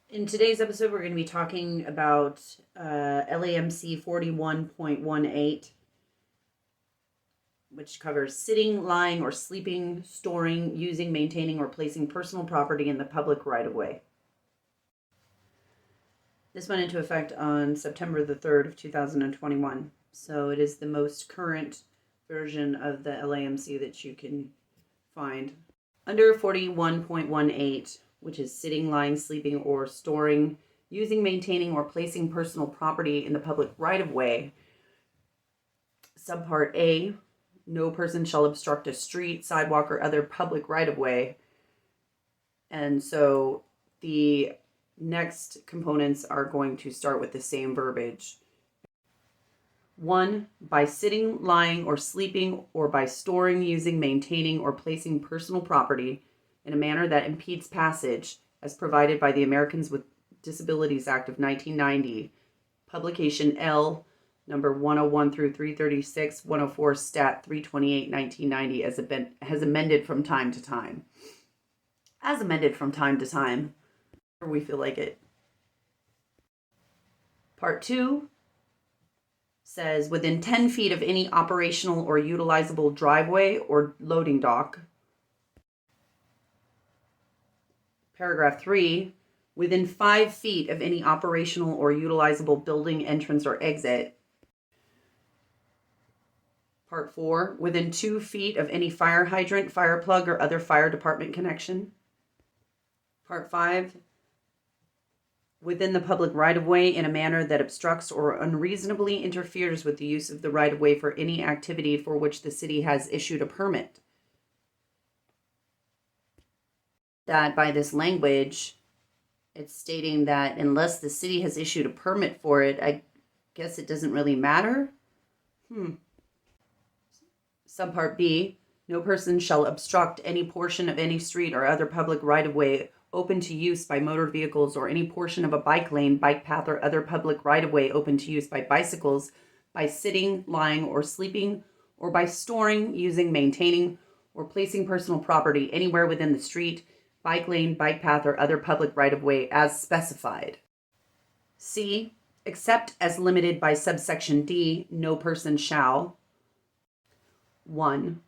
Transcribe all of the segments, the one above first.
In today's episode, we're going to be talking about LAMC 41.18, which covers sitting, lying, or sleeping, storing, using, maintaining, or placing personal property in the public right-of-way. This went into effect on September the 3rd of 2021, so it is the most current version of the LAMC that you can find. Under 41.18, which is sitting, lying, sleeping, or storing, using, maintaining, or placing personal property in the public right-of-way. Subpart A, no person shall obstruct a street, sidewalk, or other public right-of-way. And so the next components are going to start with the same verbiage. 1. By sitting, lying, or sleeping, or by storing, using, maintaining, or placing personal property in a manner that impedes passage, as provided by the Americans with Disabilities Act of 1990, publication L, number 101 through 336, 104 Stat 328, 1990, has amended from time to time. As amended from time to time, whenever we feel like it. Part 2 says within 10 feet of any operational or utilizable driveway or loading dock. Paragraph 3, within 5 feet of any operational or utilizable building, entrance, or exit. Part 4, within 2 feet of any fire hydrant, fire plug, or other fire department connection. Part 5, within the public right-of-way in a manner that obstructs or unreasonably interferes with the use of the right-of-way for any activity for which the city has issued a permit. That by this language, it's stating that unless the city has issued a permit for it, I guess it doesn't really matter. Subpart B, no person shall obstruct any portion of any street or other public right-of-way open to use by motor vehicles or any portion of a bike lane, bike path, or other public right-of-way open to use by bicycles by sitting, lying, or sleeping, or by storing, using, maintaining, or placing personal property anywhere within the street, bike lane, bike path, or other public right-of-way as specified. C, except as limited by subsection D, no person shall 1.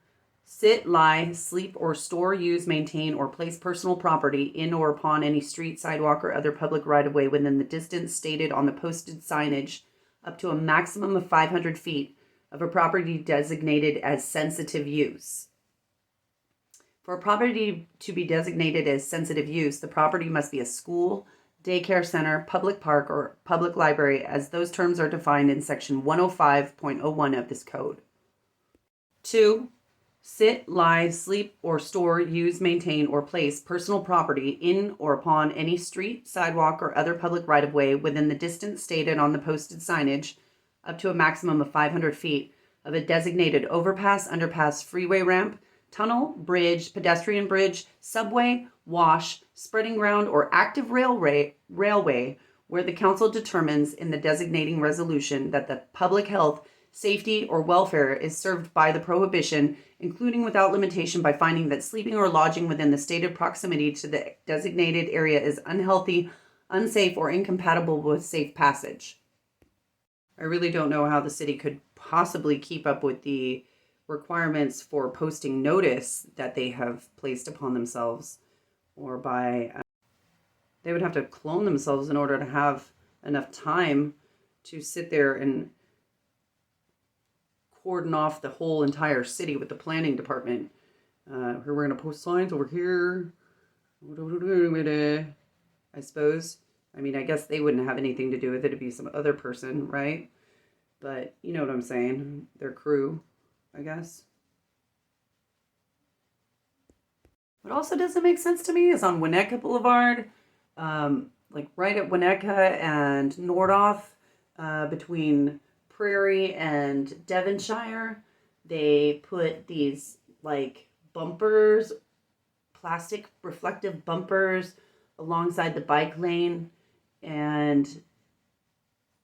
Sit, lie, sleep, or store, use, maintain, or place personal property in or upon any street, sidewalk, or other public right-of-way within the distance stated on the posted signage up to a maximum of 500 feet of a property designated as sensitive use. For a property to be designated as sensitive use, the property must be a school, daycare center, public park, or public library, as those terms are defined in section 105.01 of this code. 2. Sit, lie, sleep, or store, use, maintain, or place personal property in or upon any street, sidewalk, or other public right-of-way within the distance stated on the posted signage up to a maximum of 500 feet of a designated overpass, underpass, freeway ramp, tunnel, bridge, pedestrian bridge, subway, wash, spreading ground, or active railway where the council determines in the designating resolution that the public health, safety, or welfare is served by the prohibition, including without limitation by finding that sleeping or lodging within the stated proximity to the designated area is unhealthy, unsafe, or incompatible with safe passage. I really don't know how the city could possibly keep up with the requirements for posting notice that they have placed upon themselves, or by they would have to clone themselves in order to have enough time to sit there and cordon off the whole entire city with the planning department. We're going to post signs over here, I suppose. I mean, I guess they wouldn't have anything to do with it. It'd be some other person, right? But you know what I'm saying. Their crew, I guess. What also doesn't make sense to me is on Winnetka Boulevard, like right at Winnetka and Nordoff, between Prairie and Devonshire, they put these like bumpers, plastic reflective bumpers alongside the bike lane, and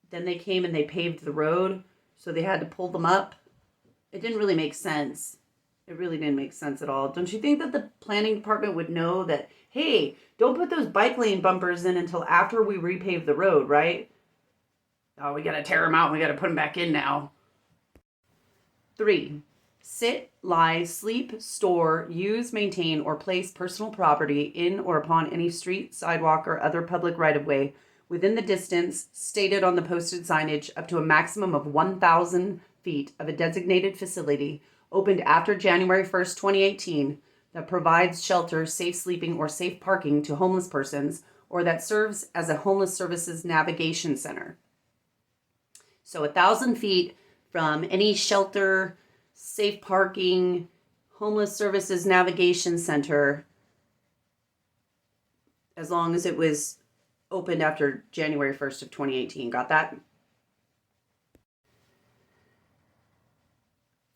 then they came and they paved the road, so they had to pull them up. It didn't really make sense. It really didn't make sense at all. Don't you think that the planning department would know that, hey, don't put those bike lane bumpers in until after we repave the road, right? Oh, we got to tear them out. We got to put them back in now. 3. Sit, lie, sleep, store, use, maintain, or place personal property in or upon any street, sidewalk, or other public right-of-way within the distance stated on the posted signage up to a maximum of 1,000 feet of a designated facility opened after January 1st, 2018, that provides shelter, safe sleeping, or safe parking to homeless persons, or that serves as a homeless services navigation center. So 1,000 feet from any shelter, safe parking, homeless services navigation center, as long as it was opened after January 1st of 2018. Got that?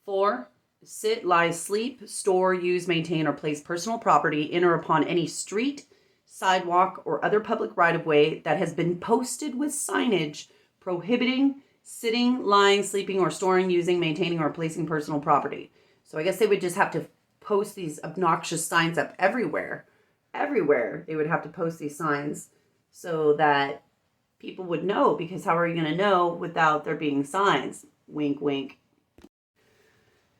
4. Sit, lie, sleep, store, use, maintain, or place personal property in or upon any street, sidewalk, or other public right-of-way that has been posted with signage prohibiting sitting, lying, sleeping, or storing, using, maintaining, or placing personal property. So I guess they would just have to post these obnoxious signs up everywhere. Everywhere they would have to post these signs so that people would know, because how are you going to know without there being signs? Wink, wink.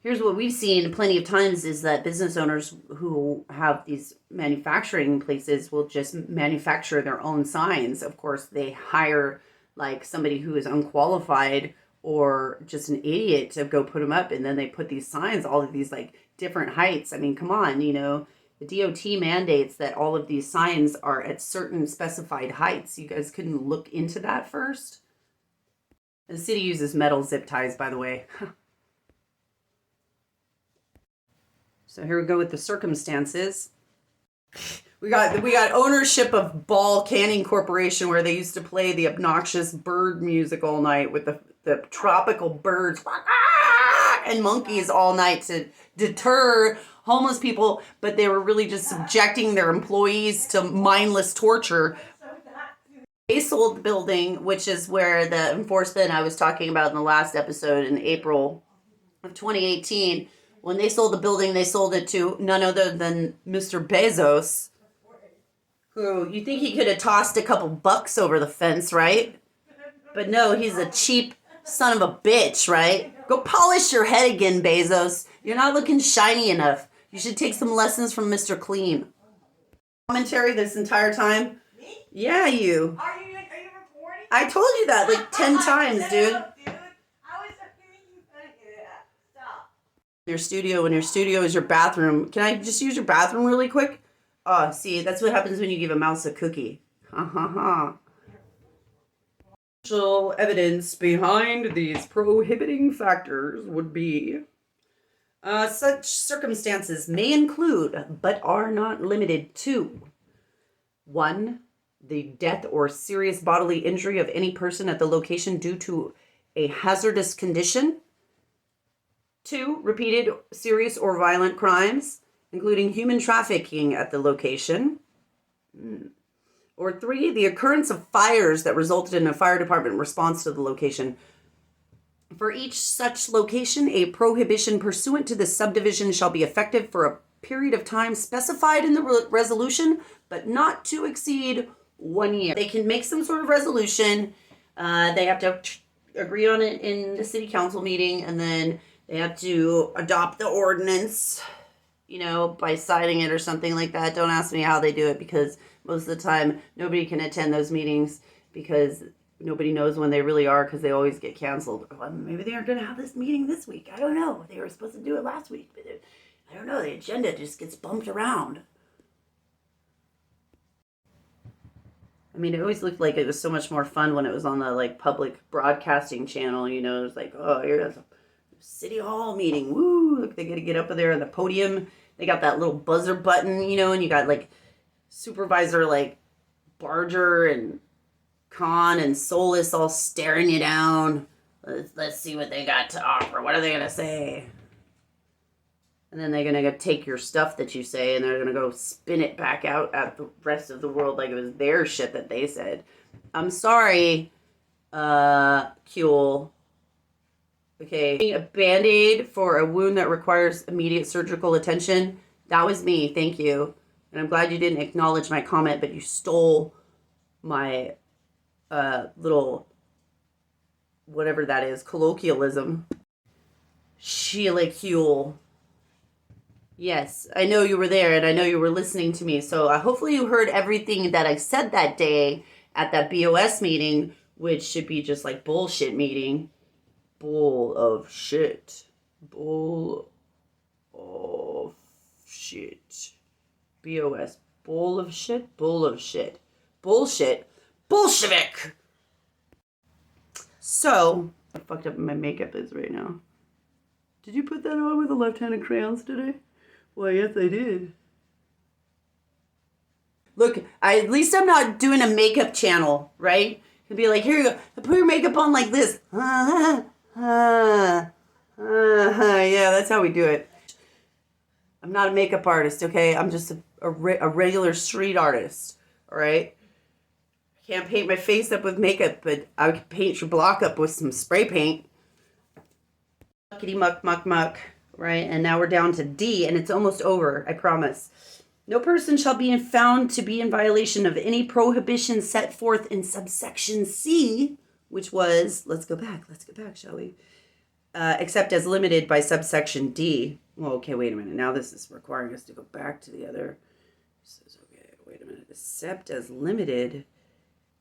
Here's what we've seen plenty of times is that business owners who have these manufacturing places will just manufacture their own signs. Of course, they hire like somebody who is unqualified or just an idiot to go put them up, and then they put these signs, all of these like different heights. I mean, come on, you know, the DOT mandates that all of these signs are at certain specified heights. You guys couldn't look into that first? The city uses metal zip ties, by the way. So here we go with the circumstances. We got ownership of Ball Canning Corporation, where they used to play the obnoxious bird music all night with the tropical birds and monkeys all night to deter homeless people, but they were really just subjecting their employees to mindless torture. They sold the building, which is where the enforcement I was talking about in the last episode in April of 2018. When they sold the building, they sold it to none other than Mr. Bezos, who you think he could have tossed a couple bucks over the fence, right? But no, he's a cheap son of a bitch, right? Go polish your head again, Bezos. You're not looking shiny enough. You should take some lessons from Mr. Clean. Commentary this entire time? Me? Yeah, you. Are you recording? I told you that like 10 times, dude. Your studio, and your studio is your bathroom. Can I just use your bathroom really quick? Oh, see, that's what happens when you give a mouse a cookie. Ha ha ha. Actual evidence behind these prohibiting factors would be such circumstances may include, but are not limited to: 1. The death or serious bodily injury of any person at the location due to a hazardous condition. 2. Repeated serious or violent crimes, including human trafficking at the location. Or 3. The occurrence of fires that resulted in a fire department response to the location. For each such location, a prohibition pursuant to this subdivision shall be effective for a period of time specified in the resolution, but not to exceed 1 year. They can make some sort of resolution. They have to agree on it in the city council meeting, and then they have to adopt the ordinance, you know, by signing it or something like that. Don't ask me how they do it, because most of the time nobody can attend those meetings because nobody knows when they really are, because they always get canceled. Well, maybe they aren't going to have this meeting this week. I don't know. They were supposed to do it last week, but I don't know. The agenda just gets bumped around. I mean, it always looked like it was so much more fun when it was on the like public broadcasting channel. You know, it was like, oh, here's a city hall meeting. Woo! Look, they got to get up there on the podium. They got that little buzzer button, you know, and you got like supervisor like Barger and Khan and Solis all staring you down. Let's see what they got to offer. What are they going to say? And then they're going to take your stuff that you say, and they're going to go spin it back out at the rest of the world like it was their shit that they said. I'm sorry, Kuehl. Okay, a Band-Aid for a wound that requires immediate surgical attention. That was me, thank you. And I'm glad you didn't acknowledge my comment, but you stole my little, whatever that is, colloquialism. Chilicule. Yes, I know you were there and I know you were listening to me. So hopefully you heard everything that I said that day at that BOS meeting, which should be just like bullshit meeting. Bull of shit. Bull of shit. BOS. Bull of shit? Bull of shit. Bullshit. Bolshevik! So, how fucked up my makeup is right now. Did you put that on with the left-handed crayons today? Why, yes, I did. Look, at least I'm not doing a makeup channel, right? It'd be like, here you go. Put your makeup on like this. Yeah, that's how we do it. I'm not a makeup artist, okay? I'm just a regular street artist, all right? I can't paint my face up with makeup, but I can paint your block up with some spray paint. Muckety muck, muck, muck, right? And now we're down to D, and it's almost over, I promise. No person shall be found to be in violation of any prohibition set forth in subsection C, which was, let's go back, shall we? Except as limited by subsection D. Well, okay, wait a minute. Now this is requiring us to go back to the other. Says, okay, wait a minute. Except as limited.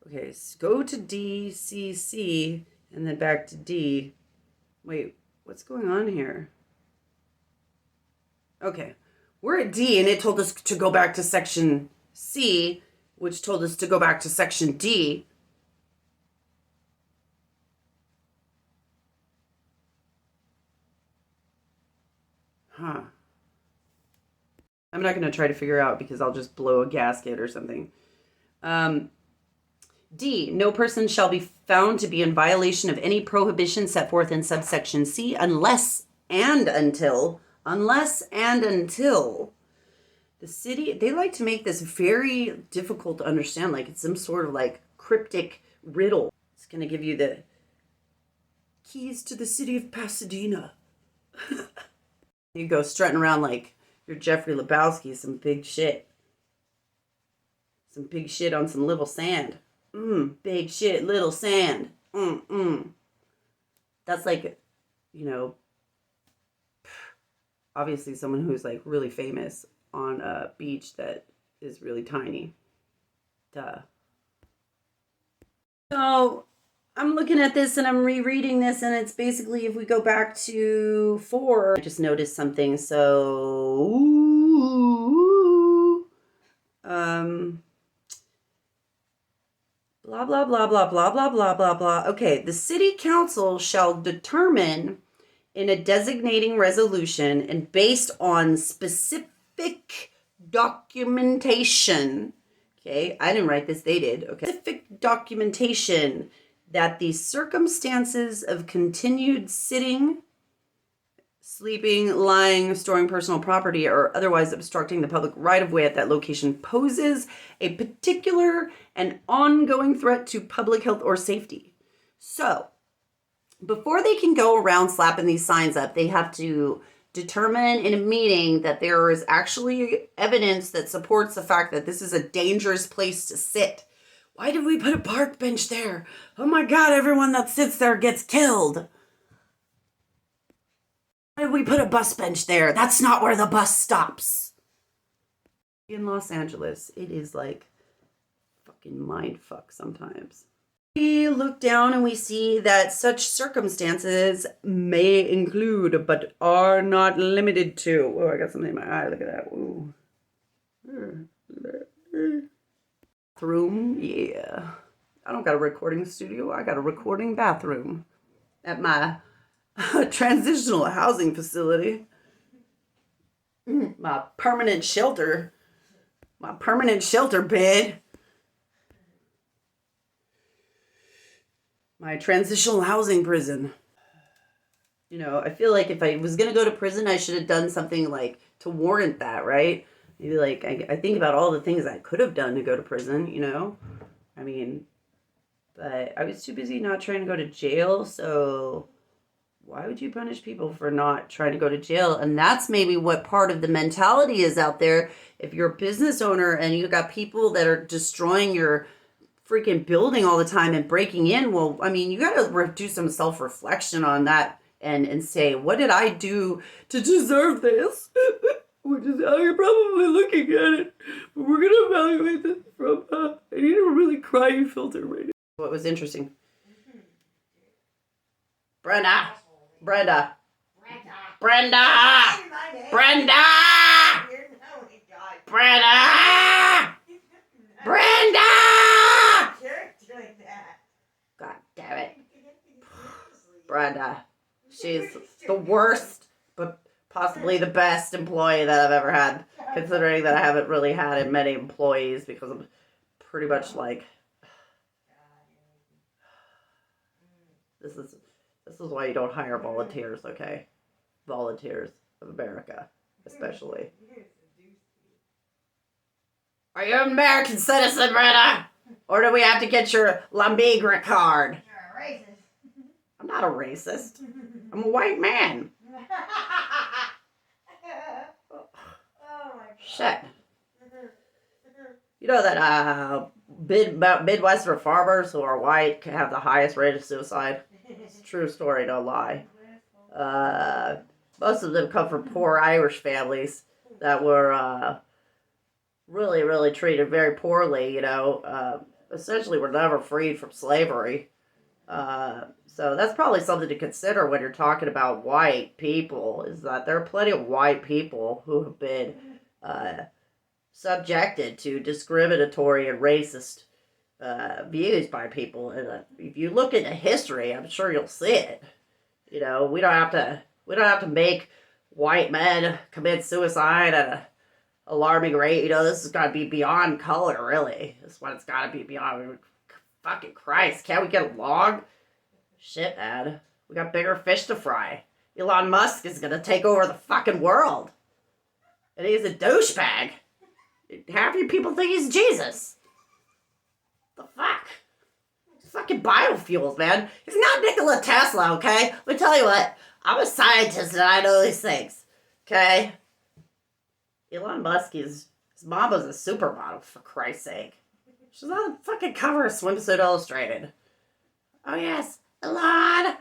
Okay, so go to D, C, C, and then back to D. Wait, what's going on here? Okay, we're at D, and it told us to go back to section C, which told us to go back to section D. Huh. I'm not going to try to figure out because I'll just blow a gasket or something. D, no person shall be found to be in violation of any prohibition set forth in subsection C unless and until the city, they like to make this very difficult to understand, like it's some sort of like cryptic riddle. It's going to give you the keys to the city of Pasadena. You go strutting around like you're Jeffrey Lebowski, some big shit. Some big shit on some little sand. Big shit, little sand. That's like, you know, obviously someone who's like really famous on a beach that is really tiny. Duh. So I'm looking at this and I'm rereading this, and it's basically, if we go back to 4, I just noticed something. So, blah, blah, blah, blah, blah, blah, blah, blah, blah. Okay, the city council shall determine in a designating resolution and based on specific documentation. Okay, I didn't write this, they did. Okay, specific documentation that the circumstances of continued sitting, sleeping, lying, storing personal property, or otherwise obstructing the public right-of-way at that location poses a particular and ongoing threat to public health or safety. So, before they can go around slapping these signs up, they have to determine in a meeting that there is actually evidence that supports the fact that this is a dangerous place to sit. Why did we put a park bench there? Oh my God, everyone that sits there gets killed. Why did we put a bus bench there? That's not where the bus stops. In Los Angeles, it is like fucking mindfuck sometimes. We look down and we see that such circumstances may include, but are not limited to. Oh, I got something in my eye. Look at that. Ooh. Bathroom, yeah. I don't got a recording studio. I got a recording bathroom at my transitional housing facility. My permanent shelter. My permanent shelter bed. My transitional housing prison. You know, I feel like if I was going to go to prison, I should have done something like to warrant that, right? Maybe like, I think about all the things I could have done to go to prison, you know? I mean, but I was too busy not trying to go to jail, so why would you punish people for not trying to go to jail? And that's maybe what part of the mentality is out there. If you're a business owner and you got people that are destroying your freaking building all the time and breaking in, well, I mean, you got to do some self-reflection on that and say, what did I do to deserve this? Which is how you're probably looking at it. But we're going to evaluate this from, I need a really crying filter right now. What was interesting? Brenda! Brenda! Brenda! Brenda! Brenda! Brenda! God damn it. Brenda. She's the worst, but possibly the best employee that I've ever had, considering that I haven't really had many employees because I'm pretty much like, this is why you don't hire volunteers, okay? Volunteers of America, especially. Are you an American citizen, Brenda? Or do we have to get your Lamc card? You're a racist. I'm not a racist. I'm a white man. Oh my God. Shit. You know that Midwestern farmers who are white can have the highest rate of suicide? It's a true story, don't lie. Most of them come from poor Irish families that were really, really treated very poorly, you know. Essentially were never freed from slavery. So that's probably something to consider when you're talking about white people, is that there are plenty of white people who have been subjected to discriminatory and racist views by people. And if you look into history, I'm sure you'll see it. You know, we don't have to make white men commit suicide at an alarming rate. You know, this has got to be beyond color, really. This is what it's got to be beyond. Fucking Christ, can't we get along? Shit, man. We got bigger fish to fry. Elon Musk is going to take over the fucking world. And he's a douchebag. Half you people think he's Jesus. The fuck? Fucking biofuels, man. He's not Nikola Tesla, okay? Let me tell you what. I'm a scientist and I know these things. Okay? Elon Musk, his mom was a supermodel, for Christ's sake. She's on the fucking cover of Swimsuit Illustrated. Oh, yes. Elon.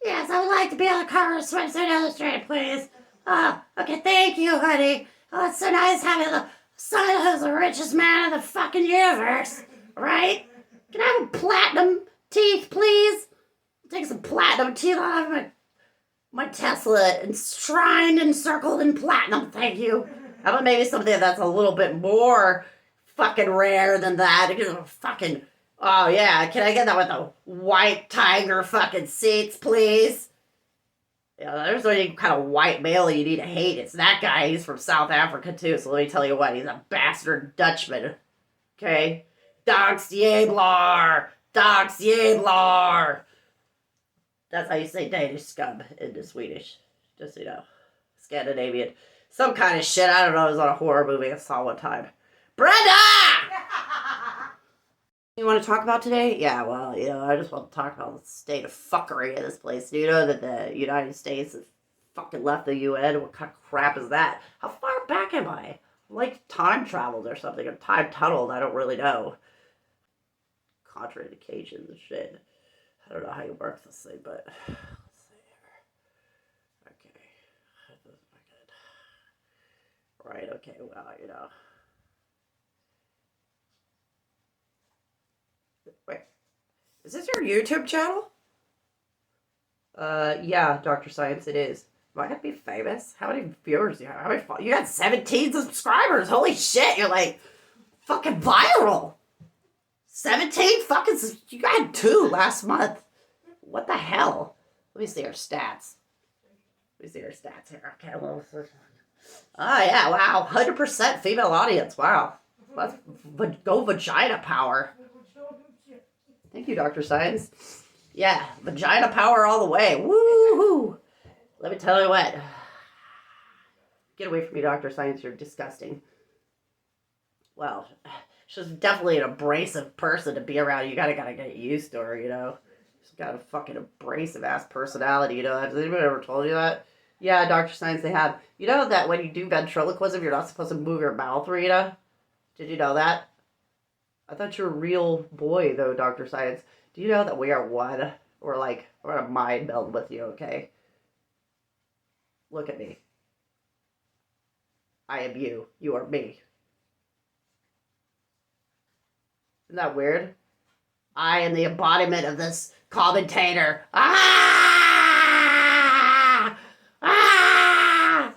Yes, I would like to be on the cover of Swimsuit Illustrated, please. Oh, okay, thank you, honey. Oh, it's so nice having the son who's the richest man in the fucking universe. Right? Can I have a platinum teeth, please? I'll take some platinum teeth. I'll have my Tesla enshrined and encircled in platinum, thank you. How about maybe something that's a little bit more fucking rare than that? Fucking, oh yeah, can I get that with the white tiger fucking seats, please? Yeah, there's any kind of white male you need to hate. It's that guy. He's from South Africa too, so let me tell you what, he's a bastard Dutchman. Okay? Dank's Jablar! Dank's Jablar! That's how you say Danish scum into Swedish. Just so you know. Scandinavian. Some kind of shit. I don't know. It was on a horror movie I saw one time. Brenda! You want to talk about today? Yeah, well, you know, I just want to talk about the state of fuckery in this place. Do you know that the United States has fucking left the UN? What kind of crap is that? How far back am I? I'm like time traveled or something, or time tunneled. I don't really know. Contraindications and shit. I don't know how you work this thing, but let's see here. Okay. That doesn't look good. Right, okay, well, you know. Wait. Is this your YouTube channel? Yeah, Dr. Science, it is. Am I gonna be famous? How many viewers do you have? How many you got 17 subscribers. Holy shit, you're like fucking viral. 17 fucking, you got 2 last month. What the hell? Let me see her stats. Let me see her stats here. Okay, well, oh yeah, wow, 100% female audience. Wow, let's go vagina power. Thank you, Dr. Science. Yeah, vagina power all the way. Woo-hoo. Let me tell you what. Get away from me, Dr. Science. You're disgusting. Well, she's definitely an abrasive person to be around. You gotta get used to her, you know. She's got a fucking abrasive ass personality, you know. Has anybody ever told you that? Yeah, Dr. Science, they have. You know that when you do ventriloquism, you're not supposed to move your mouth, Rita? Did you know that? I thought you were a real boy, though, Dr. Science. Do you know that we are one? We're a mind meld with you, okay? Look at me. I am you. You are me. Isn't that weird? I am the embodiment of this commentator. Ah! Ah!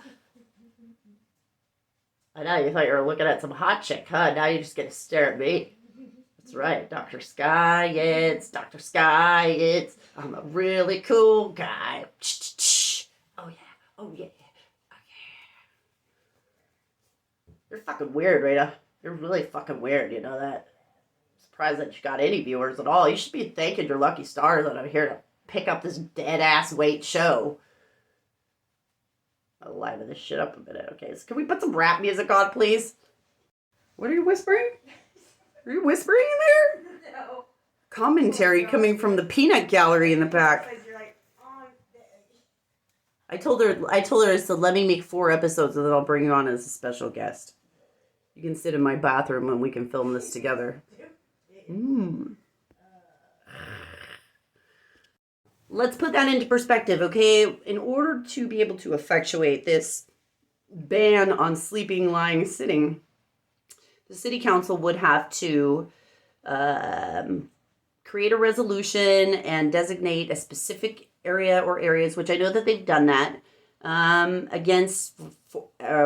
I know, you thought you were looking at some hot chick, huh? Now you just get to stare at me. That's right, Dr. Science, Dr. Science. I'm a really cool guy. Oh yeah, oh yeah, oh yeah. You're fucking weird, Rita. You're really fucking weird, you know that? Surprised that you got any viewers at all. You should be thanking your lucky stars that I'm here to pick up this dead-ass weight show. I'll liven this shit up a minute, okay? So can we put some rap music on, please? What are you whispering? Are you whispering in there? No. Commentary coming from the peanut gallery in the back. You're like, on the edge. I told her so let me make 4 episodes and then I'll bring you on as a special guest. You can sit in my bathroom and we can film this together. Let's put that into perspective, okay? In order to be able to effectuate this ban on sleeping, lying, sitting, the city council would have to create a resolution and designate a specific area or areas, which I know that they've done that,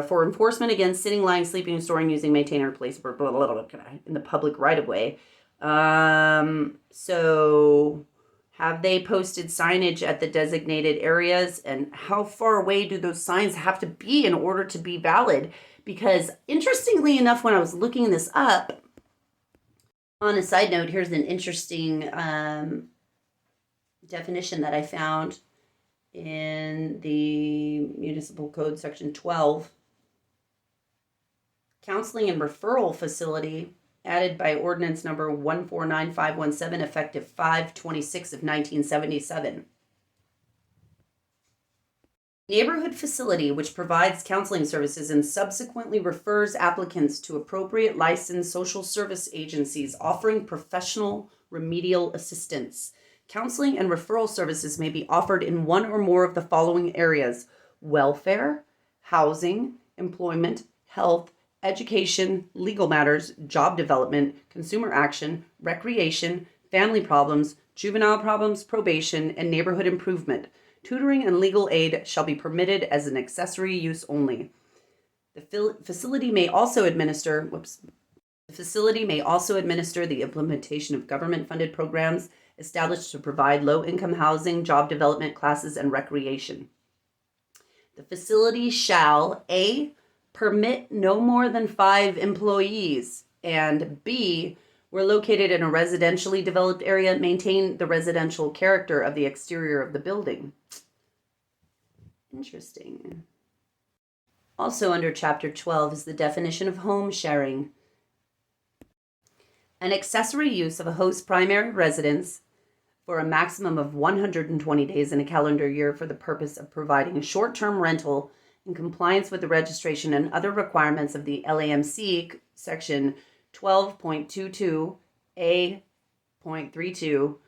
for enforcement against sitting, lying, sleeping, storing, using, maintaining, or placing in the public right of way. So have they posted signage at the designated areas, and how far away do those signs have to be in order to be valid? Because interestingly enough, when I was looking this up, on a side note, here's an interesting definition that I found in the Municipal Code, Section 12. Counseling and referral facility added by ordinance number 149517, effective 5/26 of 1977. Neighborhood facility which provides counseling services and subsequently refers applicants to appropriate licensed social service agencies offering professional remedial assistance. Counseling and referral services may be offered in one or more of the following areas: welfare, housing, employment, health, education, legal matters, job development, consumer action, recreation, family problems, juvenile problems, probation, and neighborhood improvement. Tutoring and legal aid shall be permitted as an accessory use only. The facility may also administer the implementation of government-funded programs established to provide low-income housing, job development, classes, and recreation. The facility shall A, permit no more than 5 employees, and B, where located in a residentially developed area, maintain the residential character of the exterior of the building. Interesting. Also under Chapter 12 is the definition of home sharing. An accessory use of a host's primary residence for a maximum of 120 days in a calendar year for the purpose of providing short-term rental in compliance with the registration and other requirements of the LAMC, Section 12.22A.32.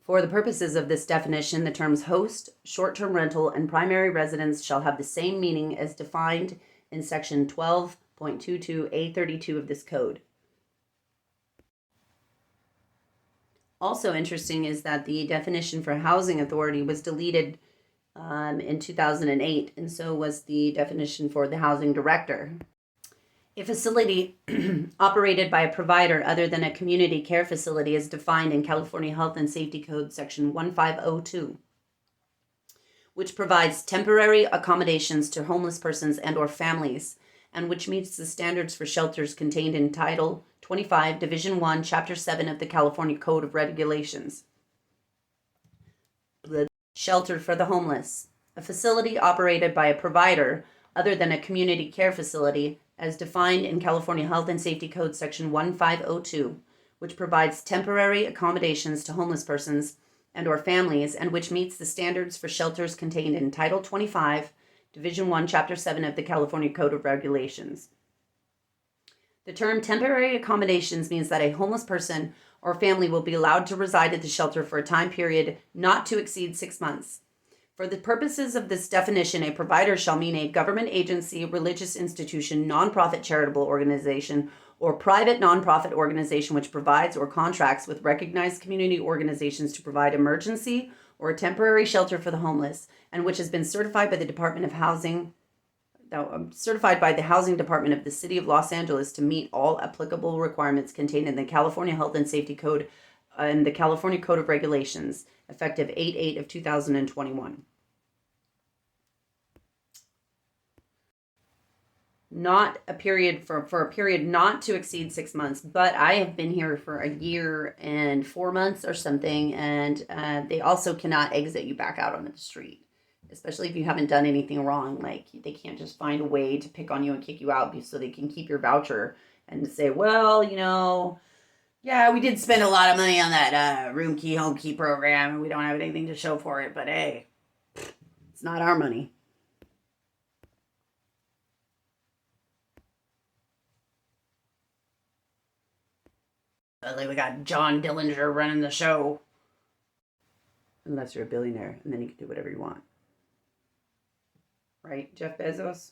For the purposes of this definition, the terms host, short-term rental, and primary residence shall have the same meaning as defined in Section 12.22A32 of this code. Also interesting is that the definition for housing authority was deleted in 2008, and so was the definition for the housing director. A facility operated by a provider other than a community care facility is defined in California Health and Safety Code Section 1502, which provides temporary accommodations to homeless persons and or families, and which meets the standards for shelters contained in Title 25, Division 1, Chapter 7 of the California Code of Regulations. Shelter for the homeless. A facility operated by a provider other than a community care facility as defined in California Health and Safety Code Section 1502, which provides temporary accommodations to homeless persons and or families, and which meets the standards for shelters contained in Title 25, Division 1, Chapter 7 of the California Code of Regulations. The term temporary accommodations means that a homeless person or family will be allowed to reside at the shelter for a time period not to exceed 6 months. For the purposes of this definition, a provider shall mean a government agency, religious institution, nonprofit charitable organization, or private nonprofit organization which provides or contracts with recognized community organizations to provide emergency or temporary shelter for the homeless, and which has been certified by the Department of Housing, certified by the Housing Department of the City of Los Angeles to meet all applicable requirements contained in the California Health and Safety Code and the California Code of Regulations, effective 8/8 of 2021. Not a period for a period not to exceed 6 months, but I have been here for a year and 4 months or something, and they also cannot exit you back out onto the street, especially if you haven't done anything wrong. Like, they can't just find a way to pick on you and kick you out so they can keep your voucher and say, well, yeah, we did spend a lot of money on that room key, home key program, and we don't have anything to show for it, but hey, it's not our money. Like, we got John Dillinger running the show. Unless you're a billionaire, and then you can do whatever you want. Right, Jeff Bezos?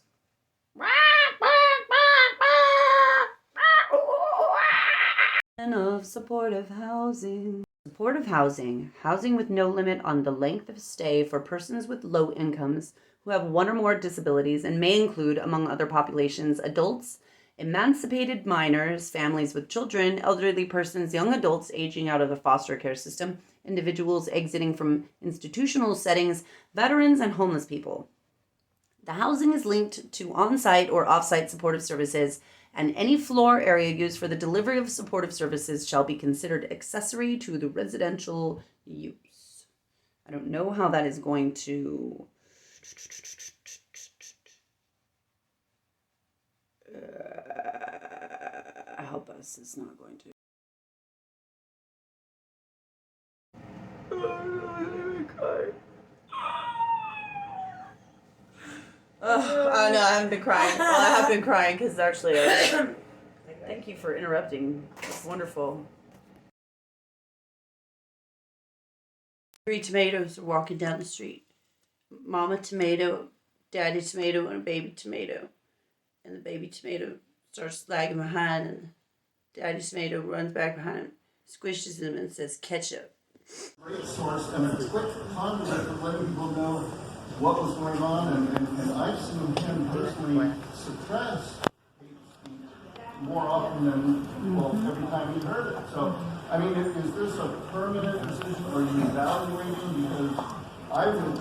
Of supportive housing. Supportive housing. Housing with no limit on the length of stay for persons with low incomes who have one or more disabilities and may include, among other populations, adults, emancipated minors, families with children, elderly persons, young adults aging out of the foster care system, individuals exiting from institutional settings, veterans, and homeless people. The housing is linked to on-site or off-site supportive services, and any floor area used for the delivery of supportive services shall be considered accessory to the residential use. I don't know how that is going to help us. It's not going to. Oh no, I haven't been crying. Well, I have been crying because actually, thank you for interrupting. That's wonderful. 3 tomatoes are walking down the street. Mama tomato, daddy tomato, and a baby tomato. And the baby tomato starts lagging behind, and daddy tomato runs back behind him, squishes him, and says, ketchup. Great source and a quick conduit of letting people know what was going on, and I've seen him personally suppress hate speech more often than, well, every time he heard it. So, I mean, is this a permanent decision, or are you evaluating? Because I would,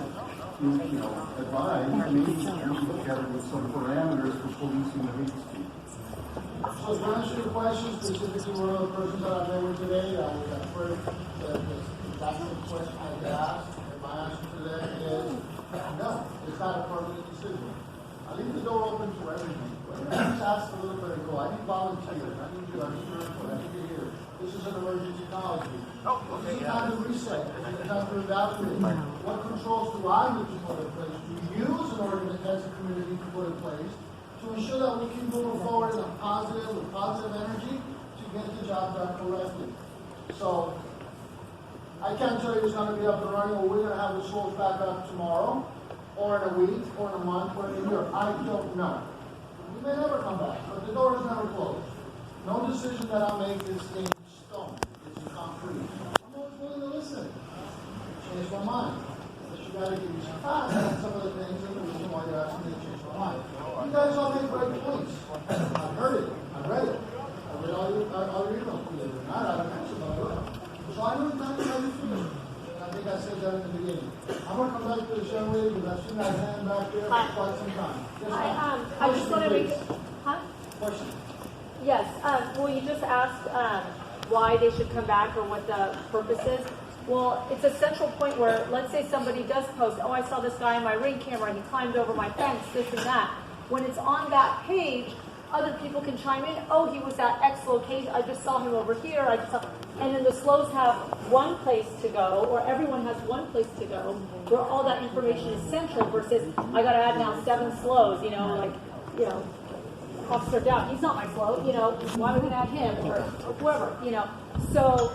advise maybe we look at it with some parameters for policing hate speech. So to answer your question, specifically one of the persons that I met with today, I heard that that's the question I asked, and my answer to that is, no, it's not a permanent decision. I leave the door open to everything. Let's ask a little bit ago. I need volunteers. I need your input. I need to hear. This is an emergency college meeting. This is time to reset. This is time to evaluate. What controls do I need to put in place to use an organization as a community to put in place to ensure that we keep moving forward in a positive energy to get the job done correctly. So I can't tell you it's going to be up and running, or we're going to have the schools back up tomorrow, or in a week, or in a month, or in a year. I don't know. We may never come back, but the door is never closed. No decision that I make is in stone. It's in concrete. I'm always willing to listen. Change my mind. But you got to give me some time. That's some of the things and the reason why you're asking me to change my mind. You guys all make great points. I heard it. I read it. I read all your emails. Believe it or not, I have an answer, but I read it. So I know exactly how you feel. And I think I said that in the beginning. I'm going to come back to this young lady because I've seen that hand back there for quite some time. Yes, I just want to make Question. Yes. Well, you just asked why they should come back or what the purpose is. Well, it's a central point where, let's say somebody does post, oh, I saw this guy on my Ring camera, he climbed over my fence, this and that. When it's on that page, other people can chime in. Oh, he was at X location. I just saw him over here. I just saw, and then the SLOs have one place to go, or everyone has one place to go, where all that information is central. Versus, I got to add now 7 SLOs. You know, like, you know, Officer Down. He's not my SLO. You know, why am I going to add him or whoever? You know, so.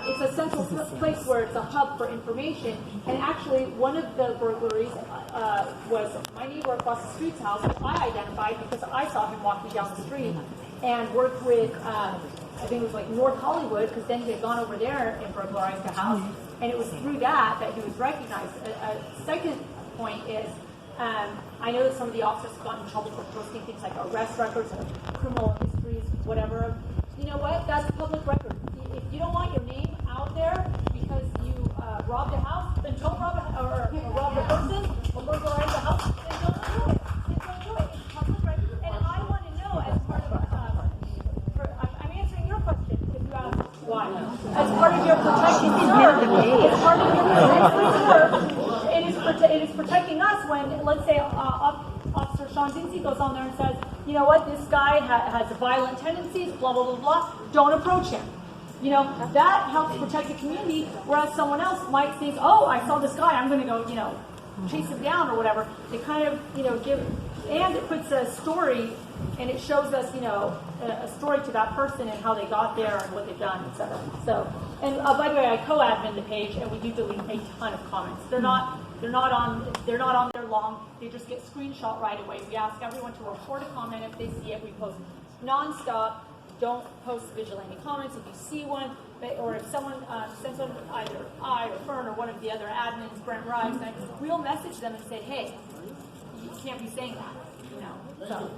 It's a central place where it's a hub for information. And actually, one of the burglaries was my neighbor across the street's house, which I identified because I saw him walking down the street and worked with, I think it was like North Hollywood, because then he had gone over there and burglarized the house. And it was through that he was recognized. A second point is, I know that some of the officers have gotten in trouble for posting things like arrest records and criminal histories, whatever. You know what? That's public record. If you don't want your name out there because you robbed a house, then don't rob a person or burglarize a house, then don't do it. It's public record. And I want to know, as part of I'm answering your question because you asked why. As part of your protection it is protecting us when, let's say, Officer Sean Zinzi goes on there and says, you know what, this guy has violent tendencies, blah, blah, blah, blah, don't approach him. You know, that helps protect the community, whereas someone else might think, oh, I saw this guy, I'm going to go, you know, chase him down or whatever. It kind of, you know, and it puts a story, and it shows us, you know, a story to that person and how they got there and what they've done, etc. So, and by the way, I co-admin the page, and we do delete a ton of comments. They're not on there long. They just get screenshot right away. We ask everyone to report a comment if they see it. We post nonstop. Don't post vigilante comments if you see one, or if someone sends one, either I or Fern or one of the other admins, Brent Rice, we'll message them and say, hey, you can't be saying that, you know. So.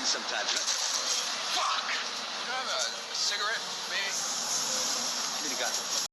Sometimes. Fuck! Do you have a cigarette, maybe? Give me the gun.